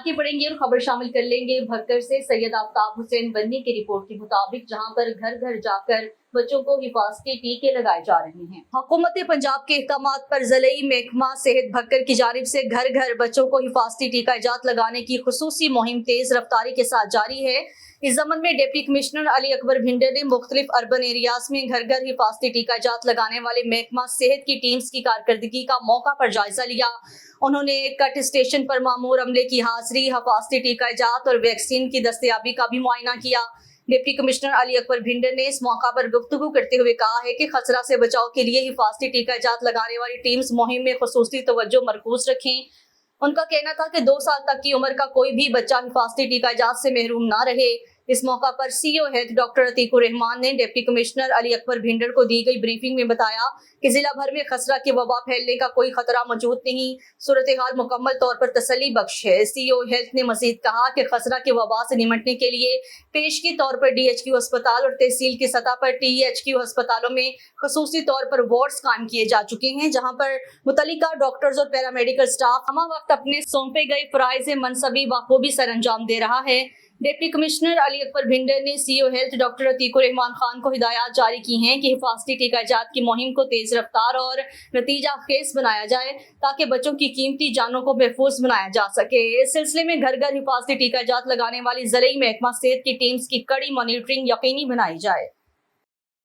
आगे बढ़ेंगे और खबर शामिल कर लेंगे भक्कर से। सैयद आफ्ताब हुसैन बन्नी की रिपोर्ट के मुताबिक जहां पर घर घर जाकर बच्चों को हिफाजती टीके लगाए जा रहे हैं, हुकूमत पंजाब के अहकामात पर ज़िलई महकमा सेहत भक्कर की जानिब से घर घर बच्चों को हिफाजती टीका इजात लगाने की खुसूसी मुहिम तेज रफ्तारी के साथ जारी है। इस ज़मन में डिप्टी कमिश्नर अली अकबर भिंडर ने मुख्तलिफ अर्बन एरियाज में घर घर हिफाजती टीका इजात लगाने वाले महकमा सेहत की टीम्स की कारकर्दगी का मौका पर जायजा लिया। उन्होंने कट स्टेशन पर मामूर अमले की हाजिरी, हिफाजती टीका इजात और वैक्सीन की दस्तयाबी का भी मुआयना किया। डिप्टी कमिश्नर अली अकबर भिंडर ने इस मौका पर गुफ्तगू करते हुए कहा है कि खसरा से बचाव के लिए हिफाजती टीका इजात लगाने वाली टीम्स मुहिम में खुसूसी तवज्जो मरकूज रखें। उनका कहना था कि 2 साल तक की उम्र का कोई भी बच्चा हिफाजती टीका इजात से महरूम ना रहे। इस मौका पर CEO health doctor Atiqur Rahman ने डिप्टी कमिश्नर अली अकबर भिंडर को दी गई ब्रीफिंग में बताया कि जिला भर में खसरा की वबा फैलने का कोई खतरा मौजूद नहीं, सूरत हाल मुकम्मल तौर पर तसल्ली बख्श है। सीईओ हेल्थ ने मजीद कहा कि खसरा की वबा से निमटने के लिए पेशगी तौर पर DHQ अस्पताल और तहसील की सतह पर THQ अस्पतालों में खसूसी तौर पर वार्ड्स कायम किए जा चुके हैं, जहां पर मुतल्लिका डॉक्टर्स और पैरामेडिकल स्टाफ हमा वक्त अपने सौंपे गए फराइज़ मनसबी बखूबी सर अंजाम दे रहा है। डिप्टी कमिश्नर अली अकबर भिंडर ने CEO health doctor Atiqur Rahman Khan को हिदायत जारी की हैं कि हिफाजती टीका इजात की मुहिम को तेज रफ्तार और नतीजा खेज बनाया जाए ताकि बच्चों की कीमती जानों को महफूज बनाया जा सके। इस सिलसिले में घर घर हिफाजती टीका इजात लगाने वाली ज़िलई महकमा सेहत की टीम्स की कड़ी मॉनिटरिंग यकीनी बनाई जाए।